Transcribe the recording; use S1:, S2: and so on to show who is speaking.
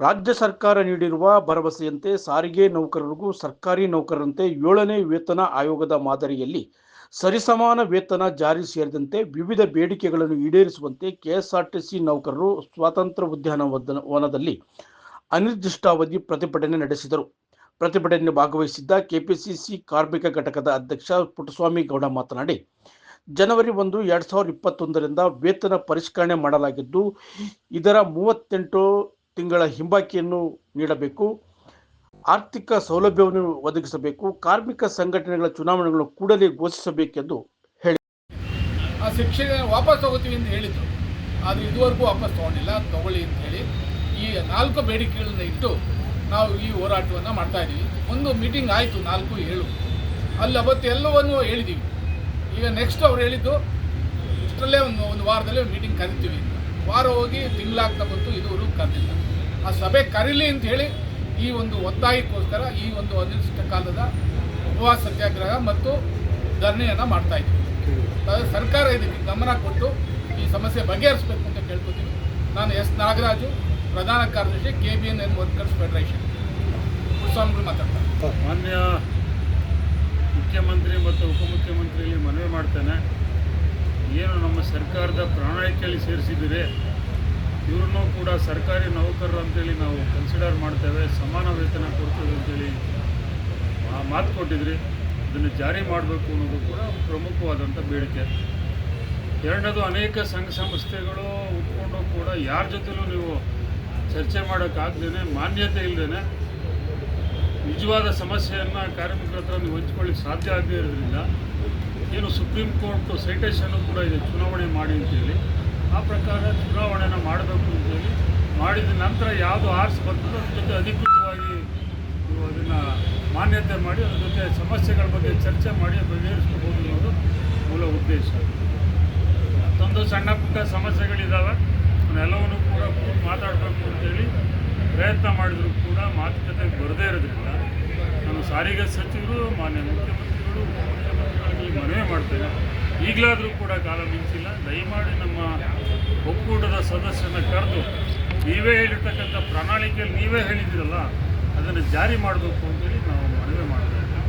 S1: ರಾಜ್ಯ ಸರ್ಕಾರ ನೀಡಿರುವ ಭರವಸೆಯಂತೆ ಸಾರಿಗೆ ನೌಕರರಿಗೂ ಸರ್ಕಾರಿ ನೌಕರರಂತೆ 7ನೇ ವೇತನ ಆಯೋಗದ ಮಾದರಿಯಲ್ಲಿ ಸರಿಸಮಾನ ವೇತನ ಜಾರಿ ಸೇರಿದಂತೆ ವಿವಿಧ ಬೇಡಿಕೆಗಳನ್ನು ಈಡೇರಿಸುವಂತೆ ಕೆಎಸ್ಆರ್ಟಿಸಿ ನೌಕರರು ಸ್ವಾತಂತ್ರ್ಯ ಉದ್ಯಾನವನದಲ್ಲಿ ಅನಿರ್ದಿಷ್ಟಾವಧಿ ಪ್ರತಿಭಟನೆ ನಡೆಸಿದರು. ಪ್ರತಿಭಟನೆಯಲ್ಲಿ ಭಾಗವಹಿಸಿದ್ದ ಕೆಪಿಸಿಸಿ ಕಾರ್ಮಿಕ ಘಟಕದ ಅಧ್ಯಕ್ಷ ಪುಟ್ಟಸ್ವಾಮಿ ಗೌಡ ಮಾತನಾಡಿ, ಜನವರಿ 1, 2021ರಿಂದ ವೇತನ ಪರಿಷ್ಕರಣೆ ಮಾಡಲಾಗಿದ್ದು, ಇದರ 38 ತಿಂಗಳ ಹಿಂಬಾಕಿಯನ್ನು ನೀಡಬೇಕು, ಆರ್ಥಿಕ ಸೌಲಭ್ಯವನ್ನು ಒದಗಿಸಬೇಕು, ಕಾರ್ಮಿಕ ಸಂಘಟನೆಗಳ ಚುನಾವಣೆಗಳನ್ನು ಕೂಡಲೇ ಘೋಷಿಸಬೇಕೆಂದು ಹೇಳಿದರು.
S2: ಆ ಶಿಕ್ಷೆ ವಾಪಸ್ ತಗೋತೀವಿ ಅಂತ ಹೇಳಿದ್ರು, ಆದರೆ ಇದುವರೆಗೂ ವಾಪಸ್ ತಗೊಂಡಿಲ್ಲ. ತಗೊಳ್ಳಿ ಅಂತ ಹೇಳಿ ಈ 4 ಬೇಡಿಕೆಗಳನ್ನ ಇಟ್ಟು ನಾವು ಈ ಹೋರಾಟವನ್ನು ಮಾಡ್ತಾ ಇದ್ದೀವಿ. ಒಂದು ಮೀಟಿಂಗ್ ಆಯಿತು 4-7, ಅಲ್ಲಿ ಅವತ್ತು ಎಲ್ಲವನ್ನು ಹೇಳಿದ್ದೀವಿ. ಈಗ ನೆಕ್ಸ್ಟ್ ಅವ್ರು ಹೇಳಿದ್ದು ಇಷ್ಟರಲ್ಲೇ ಒಂದು ವಾರದಲ್ಲೇ ಮೀಟಿಂಗ್ ಕರಿತೀವಿ ಅಂತ. ವಾರ ಹೋಗಿ ತಿಂಗಳಾಗ್ತಾ ಬಂತು, ಇದುವರೆಗೂ ಕರೆದಿಲ್ಲ. ಆ ಸಭೆ ಕರೀಲಿ ಅಂತ ಹೇಳಿ ಈ ಒಂದು ಒತ್ತಾಯಕ್ಕೋಸ್ಕರ ಈ ಒಂದು ಅನಿರ್ದಿಷ್ಟ ಕಾಲದ ಉಪವಾಸ ಸತ್ಯಾಗ್ರಹ ಮತ್ತು ಧರಣಿಯನ್ನು ಮಾಡ್ತಾ ಇದ್ದೀವಿ. ಸರ್ಕಾರ ಇದಕ್ಕೆ ಗಮನ ಕೊಟ್ಟು ಈ ಸಮಸ್ಯೆ ಬಗೆಹರಿಸಬೇಕು ಅಂತ ಕೇಳ್ಕೊತೀವಿ. ನಾನು ಎಸ್ ನಾಗರಾಜು, ಪ್ರಧಾನ ಕಾರ್ಯದರ್ಶಿ KBNN ವರ್ಕರ್ಸ್ ಫೆಡರೇಷನ್, ಪುಟ್ಟಸ್ವಾಮಿಗಳು ಮಾತಾಡ್ತಾರೆ.
S3: ಮಾನ್ಯ ಮುಖ್ಯಮಂತ್ರಿ ಮತ್ತು ಉಪಮುಖ್ಯಮಂತ್ರಿಯಲ್ಲಿ ಮನವಿ ಮಾಡ್ತೇನೆ, ಏನು ನಮ್ಮ ಸರ್ಕಾರದ ಪ್ರಣಾಳಿಕೆಯಲ್ಲಿ ಸೇರಿಸಿದ್ದೀರಿ, ಇವ್ರನ್ನೂ ಕೂಡ ಸರ್ಕಾರಿ ನೌಕರರು ಅಂತೇಳಿ ನಾವು ಕನ್ಸಿಡರ್ ಮಾಡ್ತೇವೆ, ಸಮಾನ ವೇತನ ಕೊಡ್ತೇವೆ ಅಂತೇಳಿ ಮಾತು ಕೊಟ್ಟಿದ್ರಿ. ಇದನ್ನು ಜಾರಿ ಮಾಡಬೇಕು ಅನ್ನೋದು ಕೂಡ ಪ್ರಮುಖವಾದಂಥ ಬೇಡಿಕೆ. ಎರಡನೇದು, ಅನೇಕ ಸಂಘ ಸಂಸ್ಥೆಗಳು ಉಟ್ಕೊಂಡು ಕೂಡ ಯಾರ ಜೊತೆಲೂ ನೀವು ಚರ್ಚೆ ಮಾಡೋಕ್ಕಾಗ್ದೇ, ಮಾನ್ಯತೆ ಇಲ್ಲದೇ ನಿಜವಾದ ಸಮಸ್ಯೆಯನ್ನು ಕಾರ್ಮಿಕರ ಹತ್ರ ನೀವು ಹಂಚ್ಕೊಳ್ಳಿಕ್ಕೆ ಸಾಧ್ಯ ಆಗದೇ ಇರೋದ್ರಿಂದ ಏನು ಸುಪ್ರೀಂ ಕೋರ್ಟ್ ಸೈಟೇಷನ್ನು ಕೂಡ ಇದೆ, ಚುನಾವಣೆ ಮಾಡಿ ಅಂತೇಳಿ. ಆ ಪ್ರಕಾರ ಚುನಾವಣೆನ ಮಾಡಬೇಕು ಅಂತೇಳಿ ಮಾಡಿದ ನಂತರ ಯಾವುದು ಆರ್ಸ್ ಬರ್ತದೋ ಅದ್ರ ಜೊತೆ ಅಧಿಕೃತವಾಗಿ ನೀವು ಅದನ್ನು ಮಾನ್ಯತೆ ಮಾಡಿ ಅದ್ರ ಜೊತೆ ಸಮಸ್ಯೆಗಳ ಬಗ್ಗೆ ಚರ್ಚೆ ಮಾಡಿ ಬಗೆಹರಿಸ್ಕೋಬೋದು ಅನ್ನೋದು ಮೂಲ ಉದ್ದೇಶ. ಮತ್ತೊಂದು ಸಣ್ಣ ಪುಟ್ಟ ಸಮಸ್ಯೆಗಳಿದ್ದಾವೆ, ಅವನ್ನೆಲ್ಲವನ್ನೂ ಕೂಡ ಮಾತಾಡಬೇಕು ಅಂತೇಳಿ ಪ್ರಯತ್ನ ಮಾಡಿದರೂ ಕೂಡ ಮಾತುಕತೆಗೆ ಬರದೇ ಇರೋದ್ರಿಂದ ನಾನು ಸಾರಿಗೆ ಸಚಿವರು, ಮಾನ್ಯ ಮುಖ್ಯಮಂತ್ರಿಗಳು, ಉಪಮುಖ್ಯಮಂತ್ರಿಗಳಿಗೆ ಮನವಿ ಮಾಡ್ತೇನೆ, ಈಗಲಾದರೂ ಕೂಡ ಕಾಲ ಮಿಂಚಿಲ್ಲ, ದಯಮಾಡಿ ನಮ್ಮ ಒಕ್ಕೂಟದ ಸದಸ್ಯರನ್ನ ಕರೆದು ನೀವೇ ಹೇಳಿರ್ತಕ್ಕಂಥ ಪ್ರಣಾಳಿಕೆಯಲ್ಲಿ ನೀವೇ ಹೇಳಿದ್ದೀರಲ್ಲ ಅದನ್ನು ಜಾರಿ ಮಾಡಬೇಕು ಅಂತೇಳಿ ನಾವು ಮನವಿ ಮಾಡ್ತಾ ಇದ್ದೀವಿ.